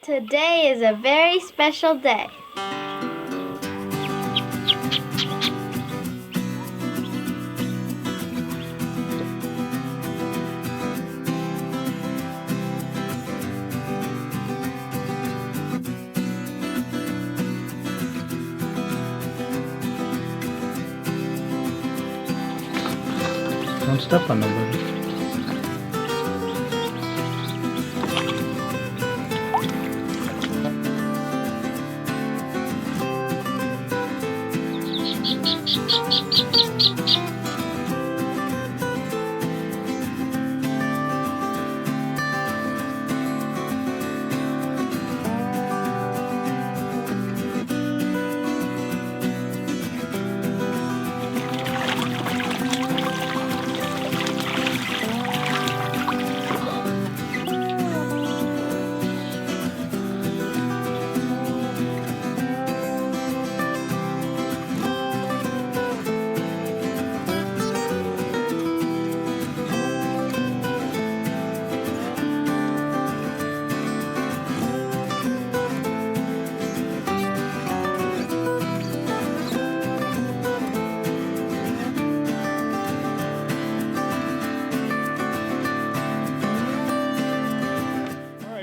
Today is a very special day. Don't step on nobody.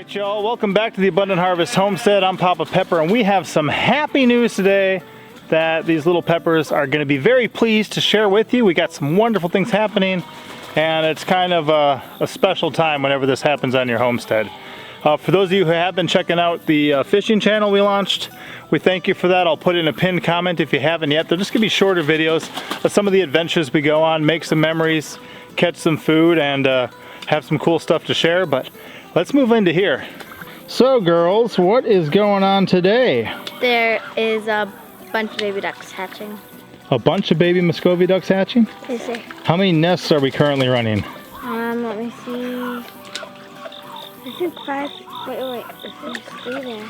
Y'all, welcome back to the Abundant Harvest Homestead. I'm Papa Pepper, and we have some happy news today that these little peppers are going to be very pleased to share with you. We got some wonderful things happening, and it's kind of a special time whenever this happens on your homestead. For those of you who have been checking out the fishing channel we launched, we thank you for that. I'll put in a pinned comment if you haven't yet. They're just going to be shorter videos of some of the adventures we go on, make some memories, catch some food, and have some cool stuff to share. But let's move into here. So girls, what is going on today? There is a bunch of baby ducks hatching. A bunch of baby Muscovy ducks hatching? Is there? How many nests are we currently running? Let me see. I think 5. Wait. There's 3 there.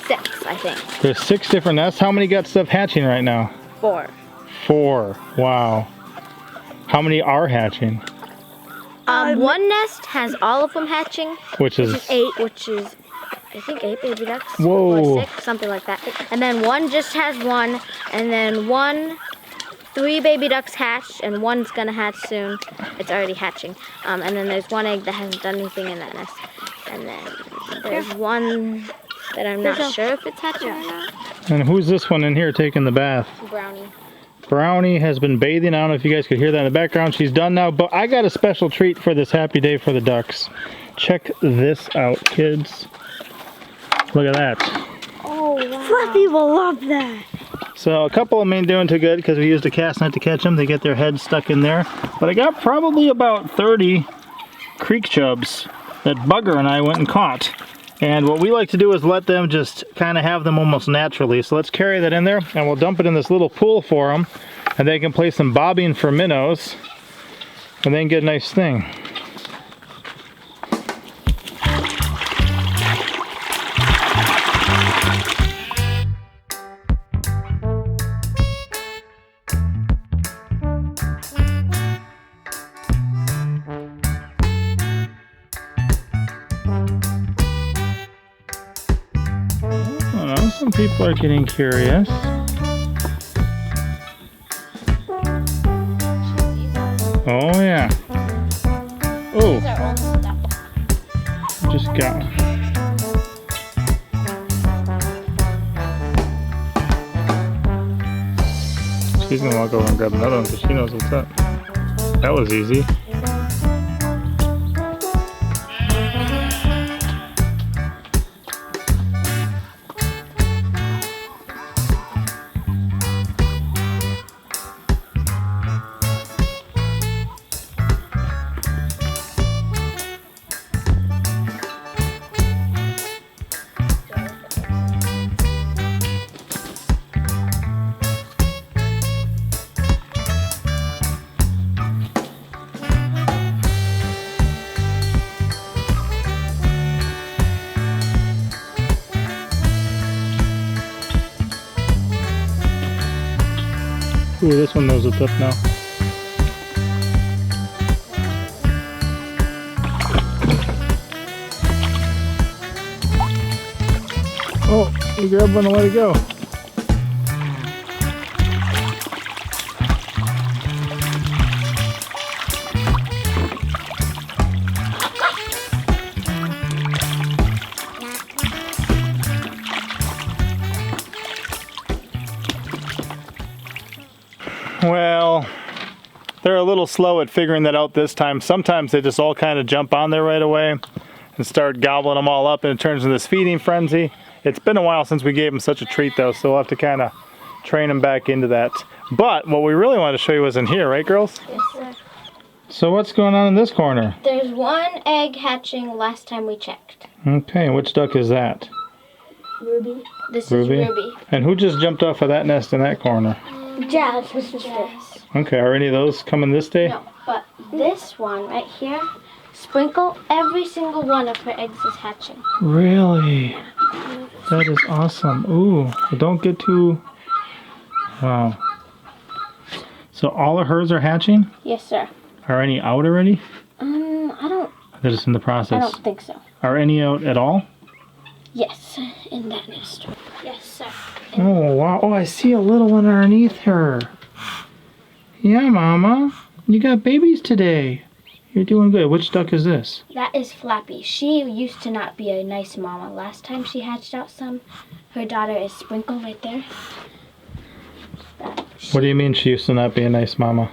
6, I think. There's 6 different nests. How many got stuff hatching right now? 4. 4. Wow. How many are hatching? One nest has all of them hatching. Which is 8, which is, I think, 8 baby ducks. Whoa. Or 6, something like that. And then one just has 1, and then 3 baby ducks hatched, and one's gonna hatch soon. It's already hatching. And then there's 1 egg that hasn't done anything in that nest. And then there's 1 that I'm not sure if it's hatching or not. And who's this one in here taking the bath? Brownie. Brownie has been bathing. I don't know if you guys could hear that in the background. She's done now, but I got a special treat for this happy day for the ducks. Check this out, kids. Look at that. Oh, wow. Fluffy will love that. So a couple of them ain't doing too good because we used a cast net to catch them. They get their heads stuck in there. But I got probably about 30 creek chubs that Bugger and I went and caught. And what we like to do is let them just kind of have them almost naturally. So let's carry that in there and we'll dump it in this little pool for them. And they can play some bobbing for minnows and then get a nice thing. Some people are getting curious. Oh yeah. Oh. Just got one. She's gonna walk over and grab another one because she knows what's up. That was easy. Ooh, this one knows what's up now. Oh, you grab one and let it go. Well, they're a little slow at figuring that out this time. Sometimes they just all kind of jump on there right away and start gobbling them all up, and it turns into this feeding frenzy. It's been a while since we gave them such a treat though, so we'll have to kind of train them back into that. But what we really wanted to show you was in here, right girls? Yes, sir. So what's going on in this corner? There's one egg hatching last time we checked. Okay, which duck is that? Ruby. This Ruby? is Ruby. And who just jumped off of that nest in that corner? Jazz, Mr. Jazz. Okay, are any of those coming this day? No, but this one right here, Sprinkle, every single one of her eggs is hatching. Really? That is awesome. Ooh, well, don't get too... Wow. So all of hers are hatching? Yes, sir. Are any out already? I don't... They're just in the process. I don't think so. Are any out at all? Yes, in that nest. Yes, sir. Oh, wow. Oh, I see a little one underneath her. Yeah, Mama. You got babies today. You're doing good. Which duck is this? That is Flappy. She used to not be a nice mama. Last time she hatched out some, her daughter is Sprinkle right there. What do you mean she used to not be a nice mama?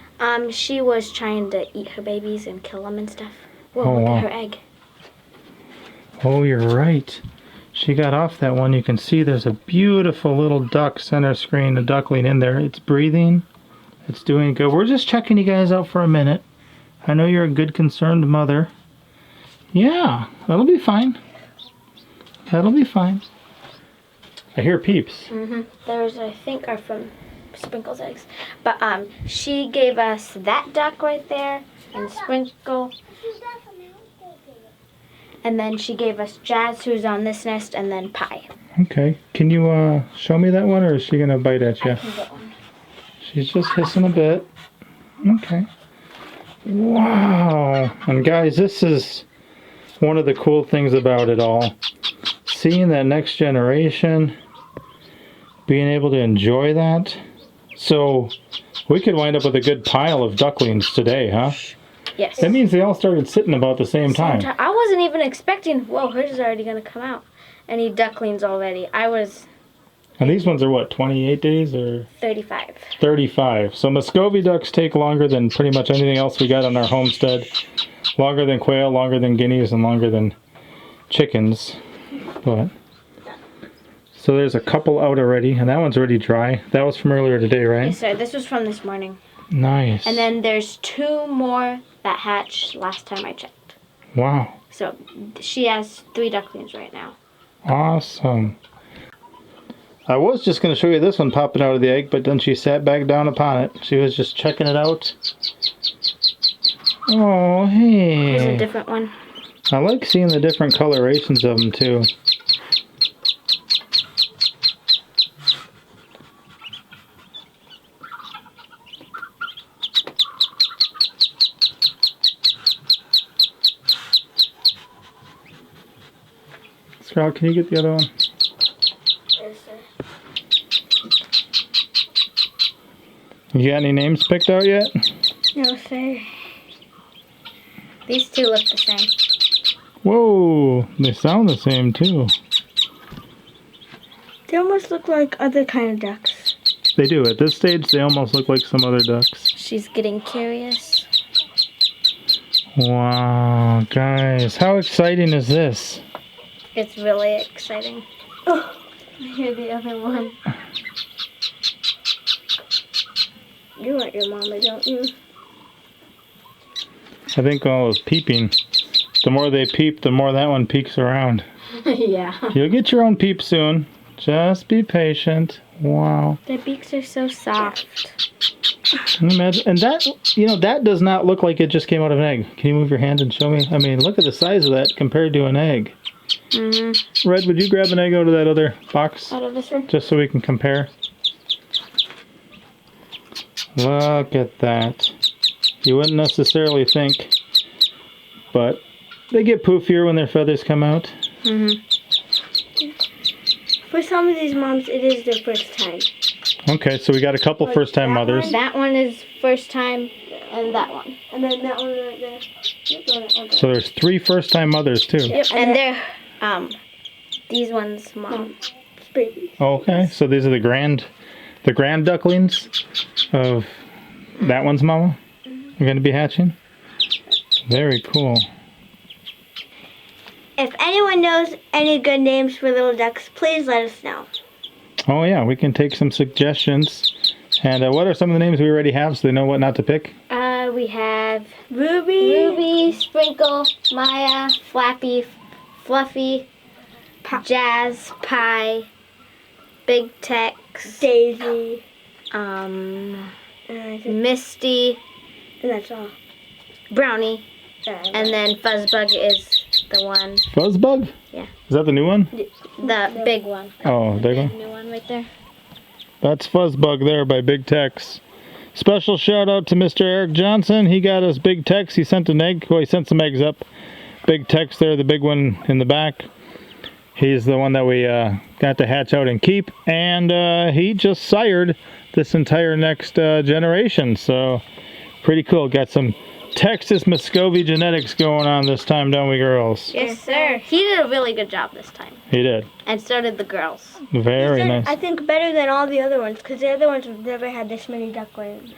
She was trying to eat her babies and kill them and stuff. Whoa, Oh, look wow. at her egg. Oh, you're right. She got off that one. You can see there's a beautiful little duck center screen, a duckling in there. It's breathing. It's doing good. We're just checking you guys out for a minute. I know you're a good, concerned mother. Yeah, that'll be fine. That'll be fine. I hear peeps. Those, I think, are from Sprinkle's eggs. But she gave us that duck right there and Sprinkle. And then she gave us Jazz, who's on this nest, and then Pie. Okay. Can you show me that one, or is she going to bite at you? I can get one. She's just hissing a bit. Okay. Wow. And guys, this is one of the cool things about it all. Seeing that next generation, being able to enjoy that. So we could wind up with a good pile of ducklings today, huh? Yes. That means they all started sitting about the same time. I wasn't even expecting, whoa, hers is already going to come out. Any ducklings already. I was And these ones are what, 28 days or 35. 35? So Muscovy ducks take longer than pretty much anything else we got on our homestead. Longer than quail, longer than guineas, and longer than chickens. But so there's a couple out already, and that one's already dry. That was from earlier today, right? Yes, sir. This was from this morning. Nice. And then there's 2 more that hatched last time I checked. Wow. So she has 3 ducklings right now. Awesome. I was just going to show you this one popping out of the egg, but then she sat back down upon it. She was just checking it out. Oh, Here's a hey. different one. I like seeing the different colorations of them, too. Scarlett, can you get the other one? Yes, sir. You got any names picked out yet? No, sir. These 2 look the same. Whoa, they sound the same, too. They almost look like other kind of ducks. They do. At this stage, they almost look like some other ducks. She's getting curious. Wow, guys, how exciting is this? It's really exciting. Oh, I hear the other one. You want your mama, don't you? I think all those peeping, the more they peep, the more that one peeks around. Yeah. You'll get your own peep soon. Just be patient. Wow. Their beaks are so soft. Can you imagine? And that, you know, that does not look like it just came out of an egg. Can you move your hand and show me? I mean, look at the size of that compared to an egg. Mm-hmm. Red, would you grab an egg out of that other box? Out of this one? Just so we can compare. Look at that. You wouldn't necessarily think, but they get poofier when their feathers come out. Mm-hmm. For some of these moms, it is their first time. Okay, so we got a couple first-time mothers. That one is first time, and that one. And then that one right there. So there's 3 first-time mothers too. Yep, and they're these ones mom. Baby. Okay, so these are the grand ducklings of that one's mama. Are going to be hatching. Very cool. If anyone knows any good names for little ducks, please let us know. Oh yeah, we can take some suggestions. And what are some of the names we already have so they know what not to pick? We have Ruby, Sprinkle, Maya, Flappy, Fluffy, Jazz, Pie, Big Tex, Daisy, Misty, and that's all. Brownie, and then Fuzzbug is the one. Fuzzbug? Yeah. Is that the new one? The big one. Oh, big one? New one right there. That's Fuzzbug there by Big Tex. Special shout out to Mr. Eric Johnson. He got us Big Tex. He sent an egg. Well, he sent some eggs up. Big Tex there, the big one in the back. He's the one that we got to hatch out and keep. And he just sired this entire next generation. So pretty cool. Got some Texas Muscovy genetics going on this time, don't we, girls? Yes, sir. He did a really good job this time. He did. And so did the girls. Very nice. I think better than all the other ones, because the other ones have never had this many ducklings.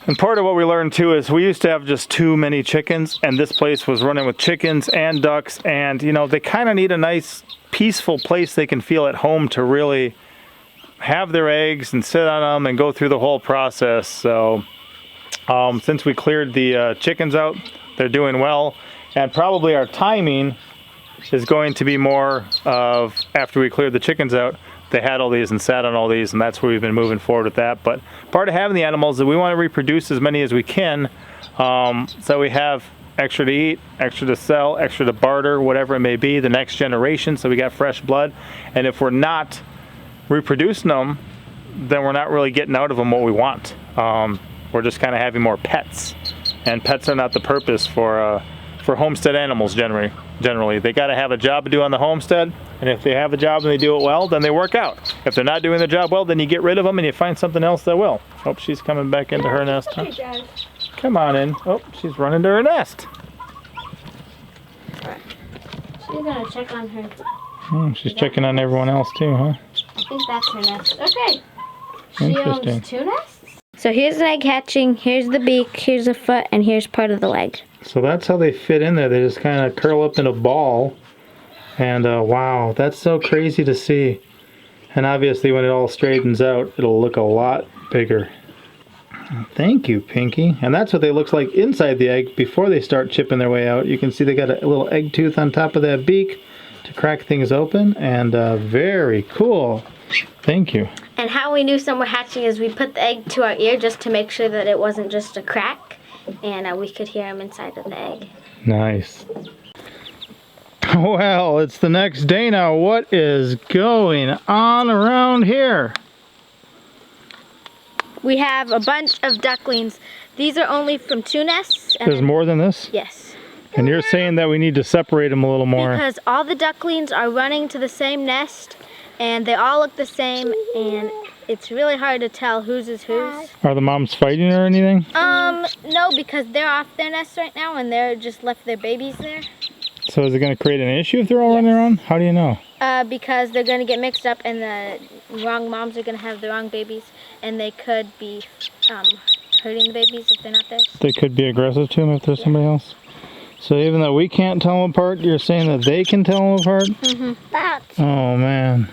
And part of what we learned too is we used to have just too many chickens, and this place was running with chickens and ducks, and you know, they kind of need a nice peaceful place they can feel at home to really have their eggs and sit on them and go through the whole process. So since we cleared the chickens out, they're doing well, and probably our timing is going to be more of after we cleared the chickens out. They had all these and sat on all these, and that's where we've been moving forward with that. But part of having the animals is that we want to reproduce as many as we can, so we have extra to eat, extra to sell, extra to barter, whatever it may be, the next generation, so we got fresh blood. And if we're not reproducing them, then we're not really getting out of them what we want. We're just kind of having more pets, and pets are not the purpose for homestead animals generally. They got to have a job to do on the homestead, and if they have a job and they do it well, then they work out. If they're not doing the job well, then you get rid of them and you find something else that will. Oh, she's coming back into her nest. Huh? Come on in. Oh, she's running to her nest. She's gonna check on her. She's checking on everyone else too, huh? I think that's her nest. Okay. She Interesting. owns 2 nests. So here's an egg hatching, here's the beak, here's the foot, and here's part of the leg. So that's how they fit in there. They just kind of curl up in a ball. And wow, that's so crazy to see. And obviously when it all straightens out, it'll look a lot bigger. Thank you, Pinky. And that's what they look like inside the egg before they start chipping their way out. You can see they got a little egg tooth on top of that beak to crack things open. And very cool. Thank you. And how we knew some were hatching is we put the egg to our ear just to make sure that it wasn't just a crack. And we could hear them inside of the egg. Nice. Well, it's the next day now. What is going on around here? We have a bunch of ducklings. These are only from 2 nests. There's more than this? Yes. And you're saying that we need to separate them a little more. Because all the ducklings are running to the same nest, and they all look the same, and it's really hard to tell whose is whose. Are the moms fighting or anything? No, because they're off their nest right now, and they're just left their babies there. So is it going to create an issue if they're all running around? How do you know? Because they're going to get mixed up, and the wrong moms are going to have the wrong babies, and they could be hurting the babies if they're not theirs. They could be aggressive to them if there's somebody else. So even though we can't tell them apart, you're saying that they can tell them apart? Mm-hmm. Oh man.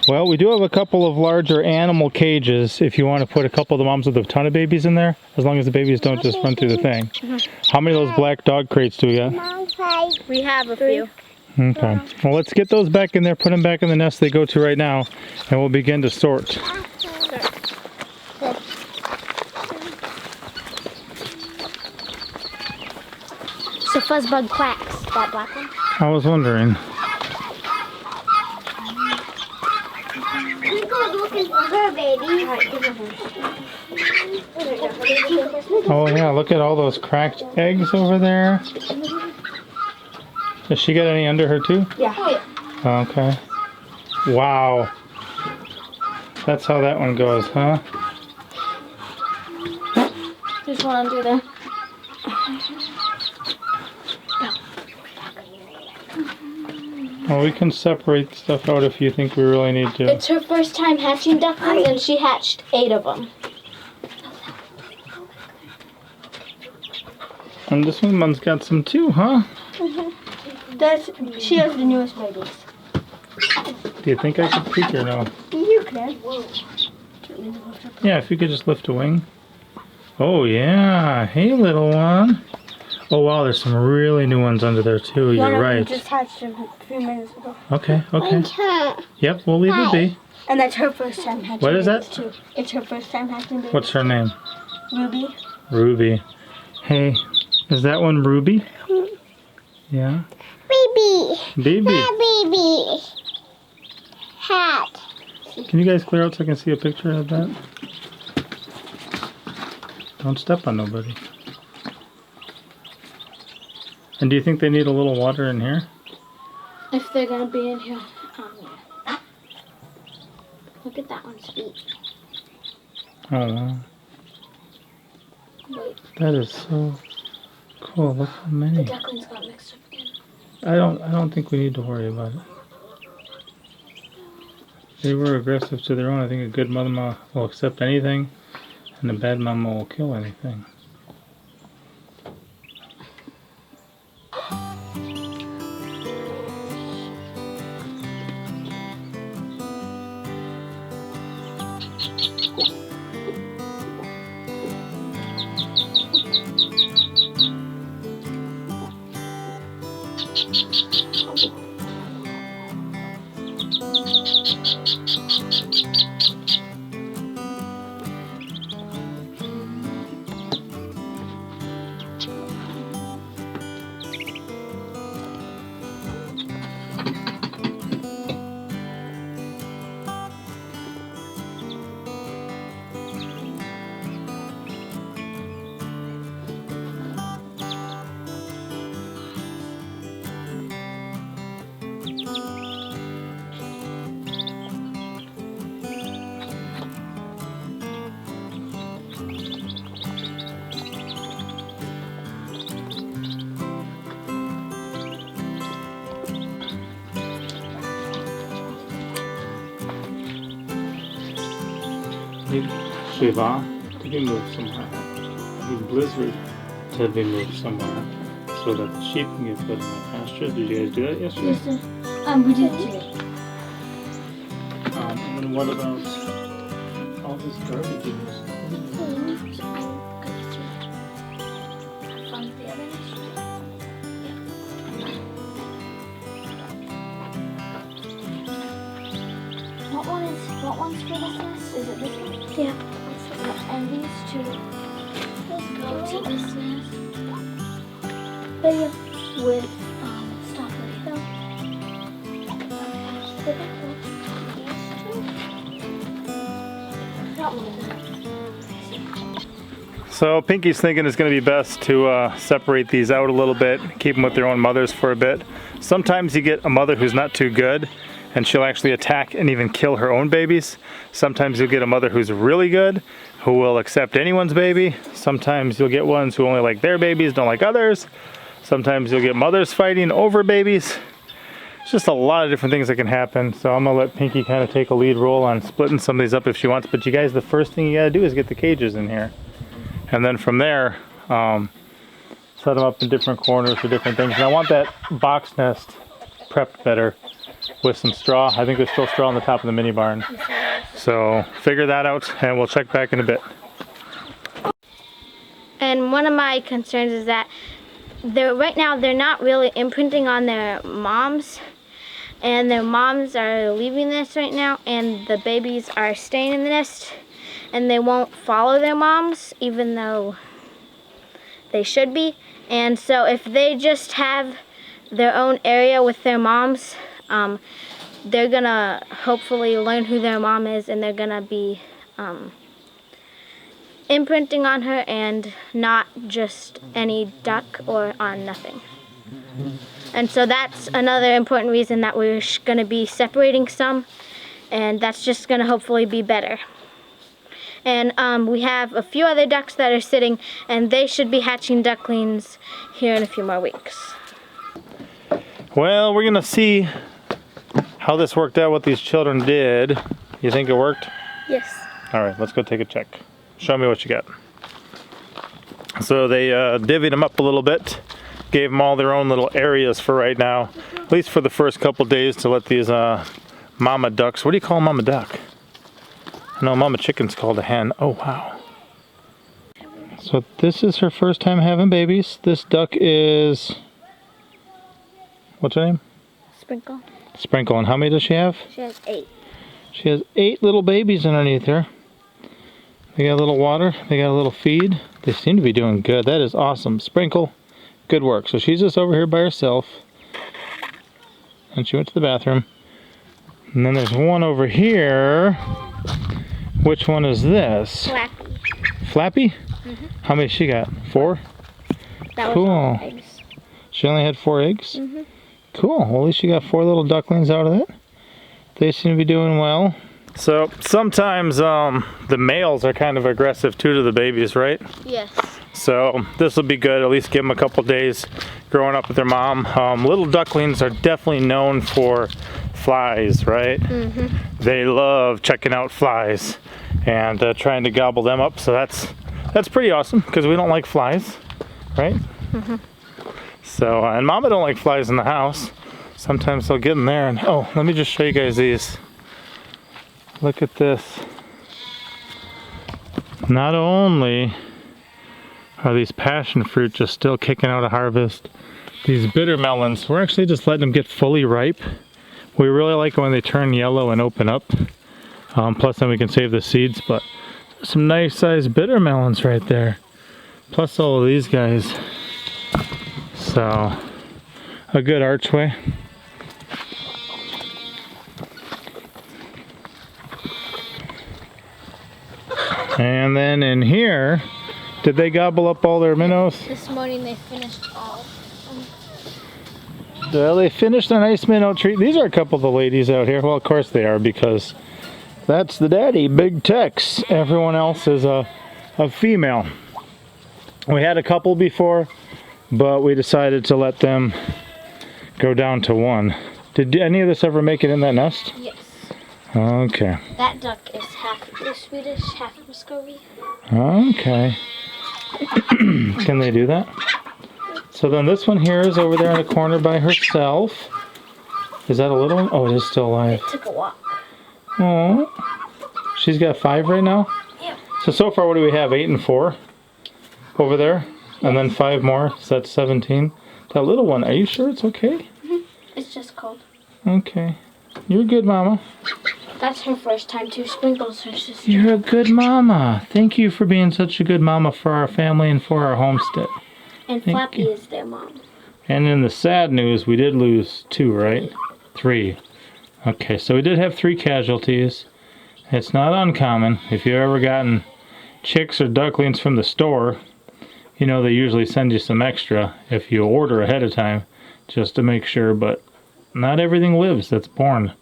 Well, we do have a couple of larger animal cages if you want to put a couple of the moms with a ton of babies in there, as long as the babies don't just run through the thing. How many of those black dog crates do we got? We have a few. Okay. Well, let's get those back in there, put them back in the nest they go to right now, and we'll begin to sort. So Fuzzbug quacks, that black one. I was wondering. Nico's looking for her, baby. Oh yeah, look at all those cracked eggs over there. Has she got any under her too? Yeah. Okay. Wow. That's how that one goes, huh? There's one under there. Well, we can separate stuff out if you think we really need to. It's her first time hatching ducklings, and she hatched 8 of them. And this one's got some too, huh? She has the newest babies. Do you think I could peek or no? You can. Yeah, if you could just lift a wing. Oh yeah, hey little one. Oh wow, there's some really new ones under there too. You're right. Just hatched a few minutes ago. Okay, okay. Yep, we'll leave it be. And that's her first time hatching. What is that? Too. It's her first time hatching babies. What's her name? Ruby. Ruby. Hey, is that one Ruby? Yeah. Baby. Baby. Baby. Hat. Can you guys clear out so I can see a picture of that? Don't step on nobody. And do you think they need a little water in here? If they're gonna be in here. Yeah. Look at that one's feet. Oh wow. Wait, That is so cool. Look how the many. ducklings got mixed up again. I don't think we need to worry about it. They were aggressive to their own. I think a good mama will accept anything, and a bad mama will kill anything. Need Shiva to be moved somewhere. Need Blizzard to be moved somewhere so that the sheep can get put in the pasture. Did you guys do that yesterday? Yes, sir. We did too. And then what about all this garbage in this? What one's for this nest? Is it this one? Yeah. And these two go to this nest But yeah. with strawberry. That one. So Pinky's thinking it's going to be best to separate these out a little bit, keep them with their own mothers for a bit. Sometimes you get a mother who's not too good, and she'll actually attack and even kill her own babies. Sometimes you'll get a mother who's really good, who will accept anyone's baby. Sometimes you'll get ones who only like their babies, don't like others. Sometimes you'll get mothers fighting over babies. It's just a lot of different things that can happen. So I'm gonna let Pinky kind of take a lead role on splitting some of these up if she wants. But you guys, the first thing you gotta do is get the cages in here. And then from there, set them up in different corners for different things. And I want that box nest prepped better with some straw. I think there's still straw on the top of the mini barn. So figure that out and we'll check back in a bit. And one of my concerns is that right now they're not really imprinting on their moms, and their moms are leaving the nest right now, and the babies are staying in the nest, and they won't follow their moms even though they should be. And so if they just have their own area with their moms, they're gonna hopefully learn who their mom is, and they're gonna be imprinting on her and not just any duck or on nothing. And so that's another important reason that we're going to be separating some, and that's just going to hopefully be better. And we have a few other ducks that are sitting, and they should be hatching ducklings here in a few more weeks. Well, we're gonna see how this worked out, what these children did. You think it worked? Yes. All right, let's go take a check. Show me what you got. So they divvied them up a little bit, gave them all their own little areas for right now, at least for the first couple days, to let these mama ducks, what do you call mama duck? I know mama chicken's called a hen. Oh, wow. So this is her first time having babies. This duck is, what's her name? Sprinkle. Sprinkle. And how many does she have? She has 8. She has 8 little babies underneath her. They got a little water. They got a little feed. They seem to be doing good. That is awesome. Sprinkle, good work. So she's just over here by herself. And she went to the bathroom. And then there's one over here. Which one is this? Flappy. Flappy? Mm-hmm. How many she got? 4? That Cool. was all eggs. She only had 4 eggs? Mm-hmm. Cool. Well, at least she got 4 little ducklings out of it. They seem to be doing well. So sometimes the males are kind of aggressive too to the babies, right? Yes. So this will be good. At least give them a couple days growing up with their mom. Little ducklings are definitely known for flies, right? Mm-hmm. They love checking out flies and trying to gobble them up. So that's pretty awesome because we don't like flies, right? Mm-hmm. So and Mama don't like flies in the house. Sometimes they'll get in there and oh, let me just show you guys these. Look at this. Not only are these passion fruit just still kicking out a harvest, these bitter melons, we're actually just letting them get fully ripe. We really like when they turn yellow and open up. Plus then we can save the seeds, but some nice sized bitter melons right there. Plus all of these guys. So, a good archway. And then in here, did they gobble up all their minnows? This morning they finished all. Well, they finished a nice minnow treat. These are a couple of the ladies out here. Well, of course they are, because that's the daddy, Big Tex. Everyone else is a female. We had a couple before, but we decided to let them go down to 1. Did any of this ever make it in that nest? Yes. Okay. That duck is half Swedish, half Muscovy. Okay. Can they do that? So then this one here is over there in the corner by herself. Is that a little one? Oh, it is still alive. It took a walk. Oh. She's got 5 right now? Yeah. So far what do we have? 8 and 4 over there? And then 5 more, so that's 17. That little one, are you sure it's okay? Mm-hmm. It's just cold. Okay. You're good, Mama. That's her first time too. Sprinkles her sister. You're a good mama. Thank you for being such a good mama for our family and for our homestead. And Thank Flappy you. is their mom. And in the sad news, we did lose 2, right? 3. Okay, so we did have 3 casualties. It's not uncommon. If you've ever gotten chicks or ducklings from the store, you know they usually send you some extra if you order ahead of time, just to make sure, but not everything lives that's born.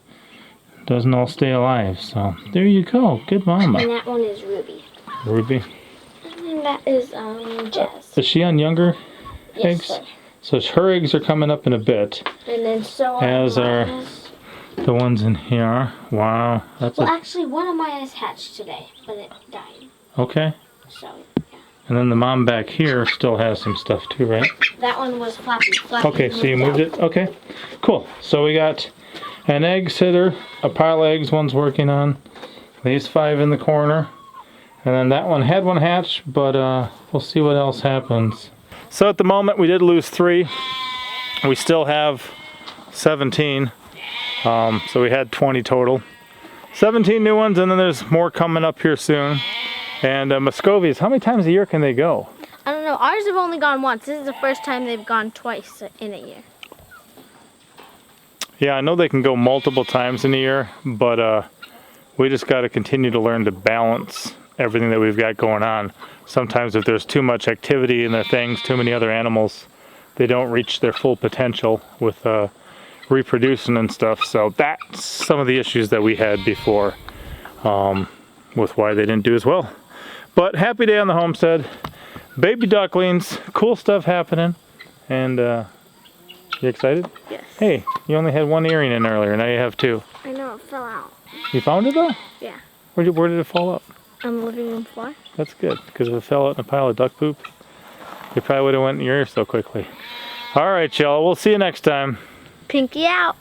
Doesn't all stay alive, so there you go. Good mama. And that one is Ruby. Ruby. And that is Jazz. Is she on younger Yes, eggs? sir. So her eggs are coming up in a bit. And then so are As are Maya's. the ones in here. Wow. That's Well, actually, one of Maya's hatched today, but it died. okay. So, yeah. And then the mom back here still has some stuff too, right? That one was Flappy. Flappy Okay, so you moved it? Okay. Cool. So we got an egg sitter, a pile of eggs one's working on. These 5 in the corner. And then that one had one hatch, but we'll see what else happens. So at the moment we did lose 3. We still have 17. So we had 20 total. 17 new ones, and then there's more coming up here soon. And Muscovies, how many times a year can they go? I don't know. Ours have only gone once. This is the first time they've gone twice in a year. Yeah, I know they can go multiple times in a year, but we just got to continue to learn to balance everything that we've got going on. Sometimes if there's too much activity in their things, too many other animals, they don't reach their full potential with reproducing and stuff. So that's some of the issues that we had before with why they didn't do as well. But happy day on the homestead. Baby ducklings, cool stuff happening. And you excited? Yes. Hey, you only had one earring in earlier, now you have two. I know, it fell out. You found it though? Yeah. Where did it fall out? On the living room floor. That's good, because if it fell out in a pile of duck poop, it probably would have went in your ear so quickly. All right, y'all, we'll see you next time. Pinky out.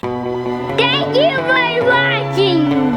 Thank you for watching.